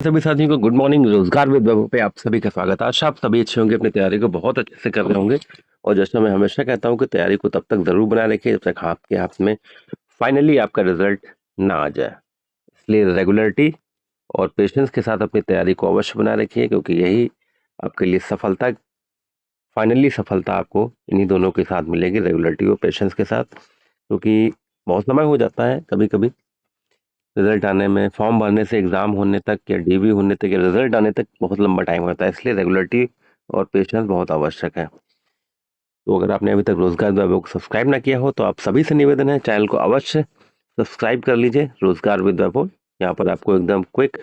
सभी साथियों को गुड मॉर्निंग। रोजगार विद वैभव पे आप सभी का स्वागत है। आशा आप सभी अच्छे होंगे, अपनी तैयारी को बहुत अच्छे से कर रहे होंगे। और जैसा मैं हमेशा कहता हूं कि तैयारी को तब तक जरूर बनाए रखिए जब तक आपके हाथ में फाइनली आपका रिजल्ट ना आ जाए। इसलिए रेगुलरिटी और पेशेंस के साथ अपनी तैयारी को अवश्य बनाए रखिए, क्योंकि यही आपके लिए सफलता, फाइनली सफलता आपको इन्हीं दोनों के साथ मिलेगी, रेगुलरिटी और पेशेंस के साथ। क्योंकि बहुत समय हो जाता है कभी कभी रिजल्ट आने में, फॉर्म भरने से एग्जाम होने तक या डीवी होने तक या रिजल्ट आने तक बहुत लंबा टाइम होता है। इसलिए रेगुलरिटी और पेशेंस बहुत आवश्यक है। तो अगर आपने अभी तक रोजगार विद वैभव को सब्सक्राइब ना किया हो तो आप सभी से निवेदन है, चैनल को अवश्य सब्सक्राइब कर लीजिए। रोजगार विद वैभव, यहाँ पर आपको एकदम क्विक,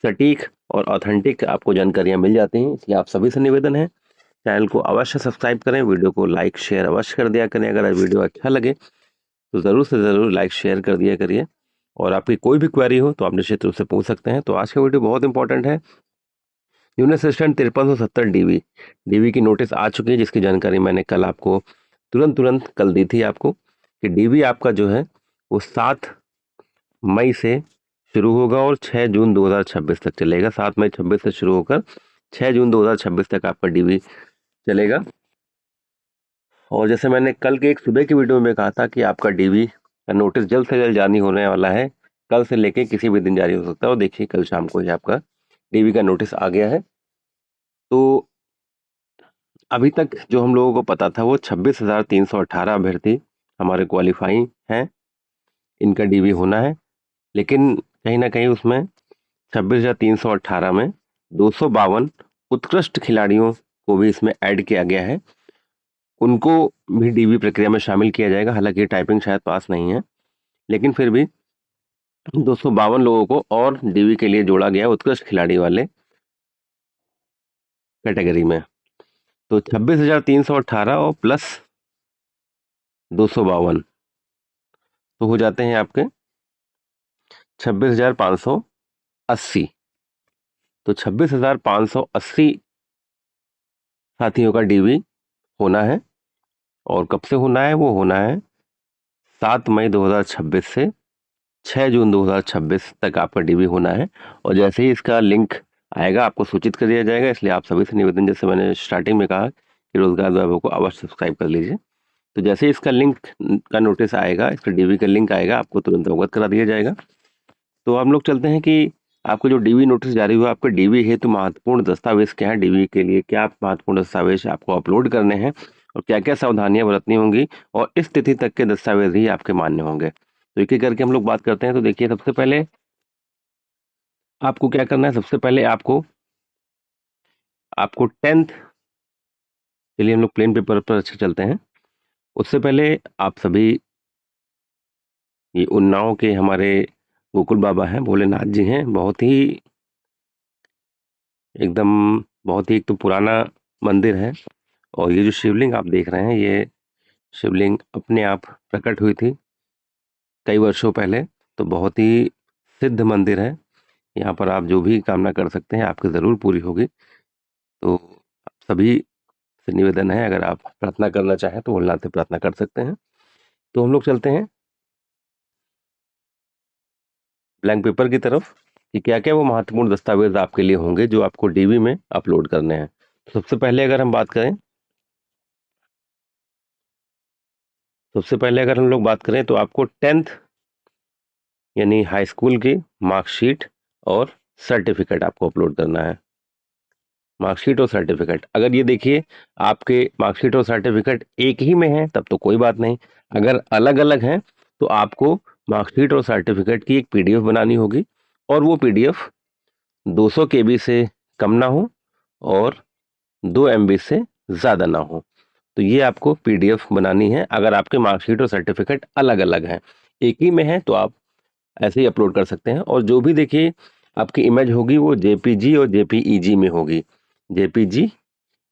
सटीक और ऑथेंटिक आपको जानकारियां मिल जाती हैं। इसलिए आप सभी से निवेदन है, चैनल को अवश्य सब्सक्राइब करें, वीडियो को लाइक शेयर अवश्य कर दिया करें। अगर वीडियो अच्छा लगे तो ज़रूर से ज़रूर लाइक शेयर कर दिया करिए। और आपकी कोई भी क्वेरी हो तो आप निश्चित रूप से पूछ सकते हैं। तो आज का वीडियो बहुत इंपॉर्टेंट है। यूनिट असिस्टेंट 5370 डीवी की नोटिस आ चुकी है, जिसकी जानकारी मैंने कल आपको तुरंत कल दी थी आपको, कि डीवी आपका जो है वो 7 मई से शुरू होगा और 6 जून 2026 तक चलेगा। 7 मई 26 से शुरू होकर 6 जून 2026 तक आपका डीवी चलेगा। और जैसे मैंने कल के एक सुबह की वीडियो में कहा था कि आपका डीवी का नोटिस जल्द से जल्द जारी होने वाला है, कल से लेके किसी भी दिन जारी हो सकता है। और देखिए कल शाम को ही आपका डीवी का नोटिस आ गया है। तो अभी तक जो हम लोगों को पता था वो 26,318 अभ्यर्थी हमारे क्वालिफाई हैं, इनका डीवी होना है। लेकिन कहीं ना कहीं उसमें 26,318 में 252 उत्कृष्ट खिलाड़ियों को भी इसमें ऐड किया गया है। उनको भी डीवी प्रक्रिया में शामिल किया जाएगा। हालांकि टाइपिंग शायद पास नहीं है, लेकिन फिर भी 252 लोगों को और डीवी के लिए जोड़ा गया उत्कृष्ट खिलाड़ी वाले कैटेगरी में। तो 26,318 और प्लस 252 तो हो जाते हैं आपके 26,580। तो 26,580 साथियों का डीवी होना है। और कब से होना है? वो होना है 7 मई 2026 से 6 जून 2026 तक आपका डीवी होना है। और जैसे ही इसका लिंक आएगा आपको सूचित कर दिया जाएगा। इसलिए आप सभी से निवेदन, जैसे मैंने स्टार्टिंग में कहा कि रोजगार वैभव को अवश्य सब्सक्राइब कर लीजिए। तो जैसे ही इसका लिंक का नोटिस आएगा, इसका डीवी का लिंक आएगा, आपको तुरंत अवगत करा दिया जाएगा। तो हम लोग चलते हैं कि आपको जो डीवी नोटिस जारी हुआ, आपका डीवी हेतु महत्वपूर्ण दस्तावेज क्या है, डीवी के लिए क्या महत्वपूर्ण दस्तावेज आपको अपलोड करने हैं और क्या क्या सावधानियां बरतनी होंगी, और इस तिथि तक के दस्तावेज ही आपके मान्य होंगे। तो एक एक करके हम लोग बात करते हैं। तो देखिए, सबसे पहले आपको क्या करना है? सबसे पहले आपको आपको 10th, चलिए हम लोग प्लेन पेपर पर अच्छे चलते हैं। उससे पहले आप सभी, ये उन्नाव के हमारे गोकुल बाबा हैं, भोलेनाथ जी हैं, बहुत ही एकदम, बहुत ही एक तो पुराना मंदिर है। और ये जो शिवलिंग आप देख रहे हैं, ये शिवलिंग अपने आप प्रकट हुई थी कई वर्षों पहले। तो बहुत ही सिद्ध मंदिर है। यहाँ पर आप जो भी कामना कर सकते हैं आपकी ज़रूर पूरी होगी। तो आप सभी से निवेदन है, अगर आप प्रार्थना करना चाहें तो भोलेनाथ से प्रार्थना कर सकते हैं। तो हम लोग चलते हैं ब्लैंक पेपर की तरफ, कि क्या क्या वो महत्वपूर्ण दस्तावेज आपके लिए होंगे जो आपको डीवी में अपलोड करने हैं। तो सबसे पहले अगर हम लोग बात करें तो आपको 10th यानी हाई स्कूल की मार्कशीट और सर्टिफिकेट आपको अपलोड करना है। मार्कशीट और सर्टिफिकेट, अगर ये देखिए आपके मार्कशीट और सर्टिफिकेट एक ही में है तब तो कोई बात नहीं। अगर अलग अलग हैं तो आपको मार्कशीट और सर्टिफिकेट की एक पीडीएफ बनानी होगी, और वो पीडीएफ 200 केबी से कम ना हो और 2 एमबी से ज़्यादा ना हो। तो ये आपको पीडीएफ बनानी है। अगर आपके मार्कशीट और सर्टिफिकेट अलग अलग हैं, एक ही में है तो आप ऐसे ही अपलोड कर सकते हैं। और जो भी देखिए आपकी इमेज होगी वो जेपीजी और जेपीईजी में होगी, जेपीजी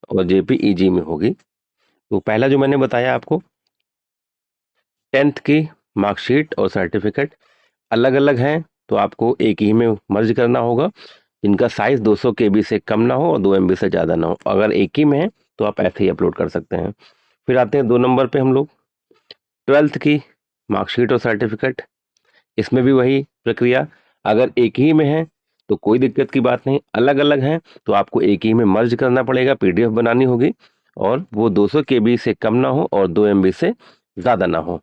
और जेपीईजी में होगी। तो पहला जो मैंने बताया आपको, 10th की मार्कशीट और सर्टिफिकेट अलग अलग हैं तो आपको एक ही में मर्ज करना होगा, इनका साइज 200 केबी से कम ना हो और 2 एमबी से ज़्यादा ना हो। अगर एक ही में है तो आप ऐसे ही अपलोड कर सकते हैं। फिर आते हैं 2 नंबर पे हम लोग, 12th की मार्कशीट और सर्टिफिकेट। इसमें भी वही प्रक्रिया, अगर एक ही में है तो कोई दिक्कत की बात नहीं, अलग अलग हैं तो आपको एक ही में मर्ज करना पड़ेगा, पीडीएफ बनानी होगी, और वो 200 केबी से कम ना हो और 2 MB से ज़्यादा ना हो।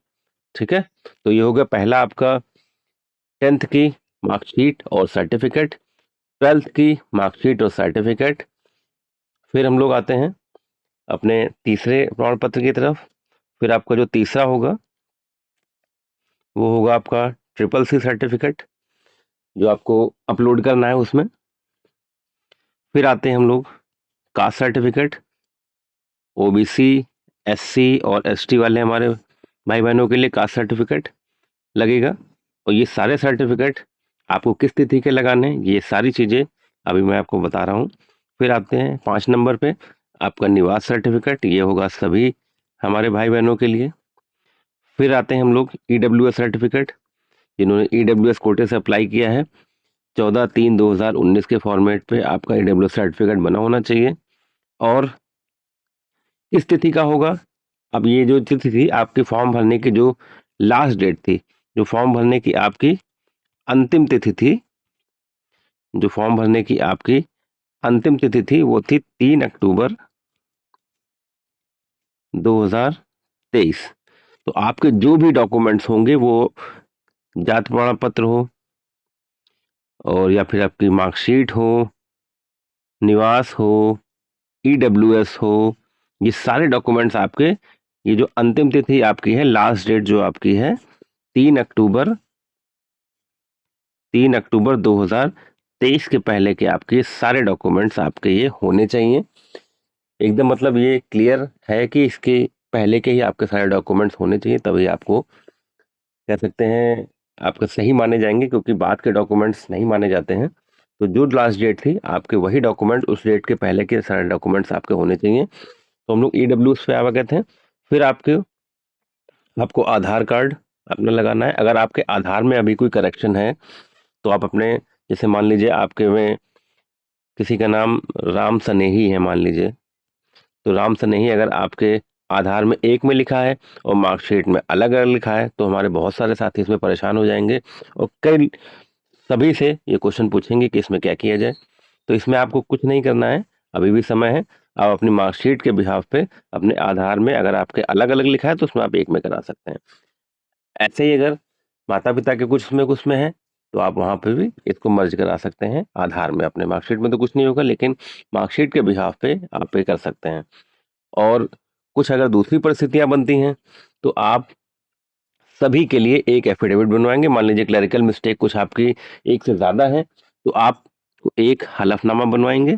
ठीक है, तो ये होगा पहला आपका 10th की मार्कशीट और सर्टिफिकेट, 12th की मार्कशीट और सर्टिफिकेट। फिर हम लोग आते हैं अपने तीसरे प्रमाण पत्र की तरफ। फिर आपका जो तीसरा होगा वो होगा आपका CCC सर्टिफिकेट, जो आपको अपलोड करना है उसमें। फिर आते हैं हम लोग कास्ट सर्टिफिकेट, OBC, SC और ST वाले हमारे भाई बहनों के लिए कास्ट सर्टिफिकेट लगेगा। और ये सारे सर्टिफिकेट आपको किस तिथि के लगाने हैं, ये सारी चीज़ें अभी मैं आपको बता रहा हूँ। फिर आते हैं 5 नंबर पे आपका निवास सर्टिफिकेट, ये होगा सभी हमारे भाई बहनों के लिए। फिर आते हैं हम लोग EWS सर्टिफिकेट, जिन्होंने EWS कोटे से अप्लाई किया है 14/3/2019 के फॉर्मेट पे आपका EWS सर्टिफिकेट बना होना चाहिए। और इस तिथि का होगा, अब ये जो तिथि थी आपके फॉर्म भरने की, जो लास्ट डेट थी, जो फॉर्म भरने की आपकी अंतिम तिथि थी, जो फॉर्म भरने की आपकी अंतिम तिथि थी वो थी 3 अक्टूबर 2023। तो आपके जो भी डॉक्यूमेंट्स होंगे, वो जाति प्रमाण पत्र हो और या फिर आपकी मार्कशीट हो, निवास हो, EWS हो, ये सारे डॉक्यूमेंट्स आपके, ये जो अंतिम तिथि आपकी है, लास्ट डेट जो आपकी है 3 अक्टूबर 2023 के पहले के आपके सारे डॉक्यूमेंट्स आपके ये होने चाहिए एकदम। मतलब ये क्लियर है कि इसके पहले के ही आपके सारे डॉक्यूमेंट्स होने चाहिए, तभी आपको कह सकते हैं आपके सही माने जाएंगे, क्योंकि बाद के डॉक्यूमेंट्स नहीं माने जाते हैं। तो जो लास्ट डेट थी आपके, वही डॉक्यूमेंट उस डेट के पहले के सारे डॉक्यूमेंट्स आपके होने चाहिए। तो हम लोग EWS पे आ गए थे। फिर आपको आधार कार्ड अपना लगाना है। अगर आपके आधार में अभी कोई करेक्शन है तो आप अपने, जैसे मान लीजिए आपके में किसी का नाम राम सनेही है मान लीजिए, तो राम सनेही अगर आपके आधार में एक में लिखा है और मार्कशीट में अलग अलग लिखा है, तो हमारे बहुत सारे साथी इसमें परेशान हो जाएंगे और कई सभी से ये क्वेश्चन पूछेंगे कि इसमें क्या किया जाए। तो इसमें आपको कुछ नहीं करना है, अभी भी समय है। आप अपनी मार्कशीट के बिहाफ पे अपने आधार में अगर आपके अलग अलग लिखा है तो उसमें आप एक में करा सकते हैं। ऐसे ही अगर माता पिता के कुछ में है तो आप वहां पे भी इसको मर्ज करा सकते हैं आधार में। अपने मार्कशीट में तो कुछ नहीं होगा, लेकिन मार्कशीट के बिहाफ पे आप पे कर सकते हैं। और कुछ अगर दूसरी परिस्थितियां बनती हैं तो आप सभी के लिए एक एफिडेविट बनवाएंगे। मान लीजिए क्लरिकल मिस्टेक कुछ आपकी एक से ज्यादा है तो आप एक हलफनामा बनवाएंगे।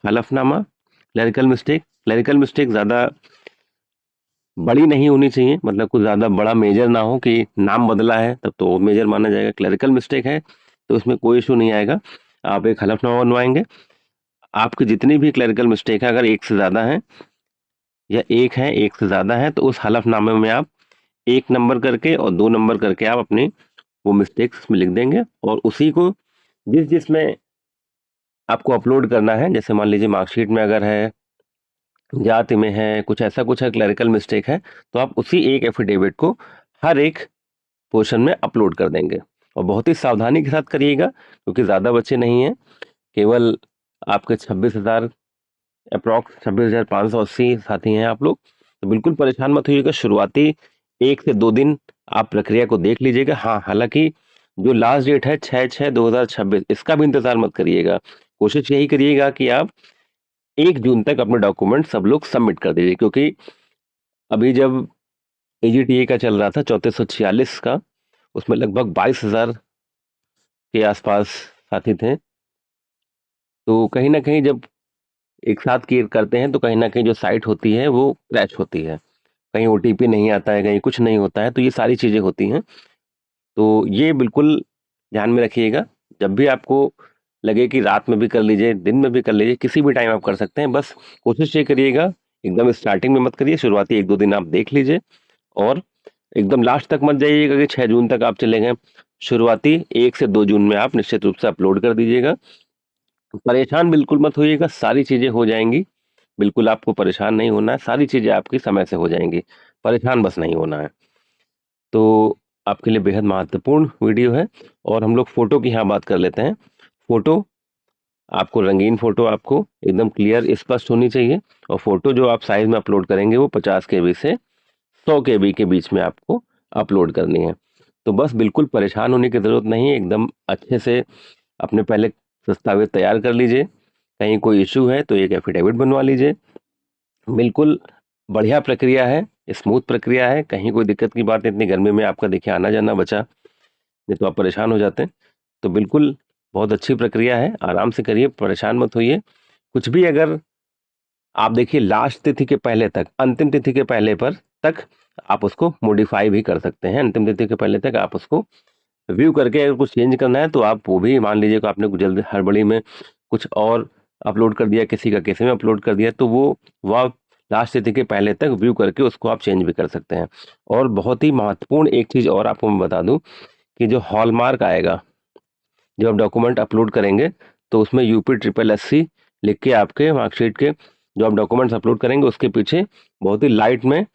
हलफनामा, क्लरिकल मिस्टेक ज्यादा बड़ी नहीं होनी चाहिए, मतलब कुछ ज्यादा बड़ा मेजर ना हो कि नाम बदला है तब तो मेजर माना जाएगा। क्लरिकल मिस्टेक है तो उसमें कोई इशू नहीं आएगा। आप एक हलफनामा बनवाएंगे। आपकी जितनी भी क्लरिकल मिस्टेक है, अगर एक से ज्यादा है या एक से ज्यादा है, तो उस हलफनामे में आप 1 नंबर करके और 2 नंबर करके आप अपनी वो मिस्टेक्स में लिख देंगे। और उसी को जिसमें आपको अपलोड करना है, जैसे मान लीजिए मार्कशीट में अगर है, जाति में है, कुछ ऐसा कुछ है, क्लरिकल मिस्टेक है, तो आप उसी एक एफिडेविट को हर एक पोर्शन में अपलोड कर देंगे। और बहुत ही सावधानी के साथ करिएगा, क्योंकि ज़्यादा बच्चे नहीं हैं, केवल आपके 26,000 अप्रॉक्स 26,580 साथी हैं आप लोग। तो बिल्कुल परेशान मत होइएगा। शुरुआती 1 से 2 दिन आप प्रक्रिया को देख लीजिएगा। हाँ, हालांकि जो लास्ट डेट है 6/6/2026, इसका भी इंतजार मत करिएगा। कोशिश यही करिएगा कि आप 1 जून तक अपने डॉक्यूमेंट सब लोग सबमिट कर दीजिए, क्योंकि अभी जब AGTA का चल रहा था 3446 का, उसमें लगभग 22,000 के आसपास साथी थे। तो कहीं ना कहीं जब एक साथ क्लियर करते हैं तो कहीं ना कहीं जो साइट होती है वो क्रैश होती है, कहीं OTP नहीं आता है, कहीं कुछ नहीं होता है, तो ये सारी चीज़ें होती हैं। तो ये बिल्कुल ध्यान में रखिएगा। जब भी आपको लगे कि रात में भी कर लीजिए, दिन में भी कर लीजिए, किसी भी टाइम आप कर सकते हैं। बस कोशिश ये करिएगा एकदम स्टार्टिंग में मत करिए, शुरुआती 1-2 दिन आप देख लीजिए और एकदम लास्ट तक मत जाइएगा कि 6 जून तक आप चले गए। शुरुआती 1 से 2 जून में आप निश्चित रूप से अपलोड कर दीजिएगा। परेशान बिल्कुल मत होइएगा, सारी चीज़ें हो जाएंगी। बिल्कुल आपको परेशान नहीं होना है, सारी चीज़ें आपकी समय से हो जाएंगी, परेशान बस नहीं होना है। तो आपके लिए बेहद महत्वपूर्ण वीडियो है। और हम लोग फोटो की यहाँ बात कर लेते हैं। फोटो आपको रंगीन फोटो आपको एकदम क्लियर स्पष्ट होनी चाहिए, और फोटो जो आप साइज में अपलोड करेंगे वो 50 KB से 100 KB के बीच में आपको अपलोड करनी है। तो बस बिल्कुल परेशान होने की ज़रूरत नहीं है, एकदम अच्छे से अपने पहले दस्तावेज तैयार कर लीजिए। कहीं कोई इशू है तो एक एफिडेविट बनवा लीजिए। बिल्कुल बढ़िया प्रक्रिया है, स्मूथ प्रक्रिया है, कहीं कोई दिक्कत की बात नहीं। इतनी गर्मी में आपका देखिए आना जाना बचा, नहीं तो आप परेशान हो जाते। तो बिल्कुल बहुत अच्छी प्रक्रिया है, आराम से करिए, परेशान मत होइए। कुछ भी अगर आप देखिए लास्ट तिथि के पहले तक, अंतिम तिथि के पहले पर तक आप उसको मॉडिफाई भी कर सकते हैं। अंतिम तिथि के पहले तक आप उसको व्यू करके अगर कुछ चेंज करना है तो आप वो भी, मान लीजिए कि आपने कुछ जल्दी हड़बड़ी में कुछ और अपलोड कर दिया, किसी का किसी में अपलोड कर दिया, तो वो आप लास्ट तिथि के पहले तक व्यू करके उसको आप चेंज भी कर सकते हैं। और बहुत ही महत्वपूर्ण एक चीज़ और आपको मैं बता दूं कि जो हॉलमार्क आएगा जब आप डॉक्यूमेंट अपलोड करेंगे, तो उसमें UP SSSC लिख के आपके मार्कशीट के जो आप डॉक्यूमेंट्स अपलोड करेंगे उसके पीछे बहुत ही लाइट में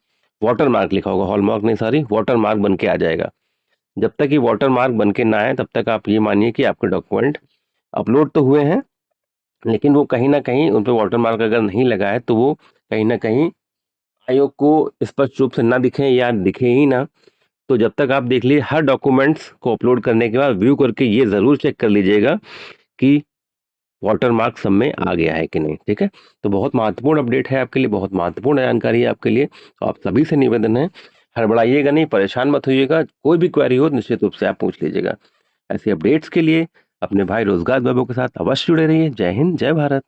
वाटर मार्क लिखा होगा, हॉलमार्क नहीं सॉरी, वाटर मार्क बन के आ जाएगा। जब तक ये वाटर मार्क बन के ना आए तब तक आप ये मानिए कि आपके डॉक्यूमेंट अपलोड तो हुए हैं, लेकिन वो कहीं ना कहीं उन पर वाटर मार्क अगर नहीं लगा है तो वो कहीं ना कहीं आयोग को स्पष्ट रूप से ना दिखे या दिखे ही ना। तो जब तक आप देख लीजिए, हर डॉक्यूमेंट्स को अपलोड करने के बाद व्यू करके ये ज़रूर चेक कर लीजिएगा कि वाटर मार्क सब में आ गया है कि नहीं। ठीक है, तो बहुत महत्वपूर्ण अपडेट है आपके लिए, बहुत महत्वपूर्ण जानकारी है आपके लिए। तो आप सभी से निवेदन है, हड़बड़ाइएगा नहीं, परेशान मत होइएगा। कोई भी क्वेरी हो निश्चित रूप से आप पूछ लीजिएगा। ऐसे अपडेट्स के लिए अपने भाई रोजगार बाबू के साथ अवश्य जुड़े रहिए। जय हिंद, जय भारत।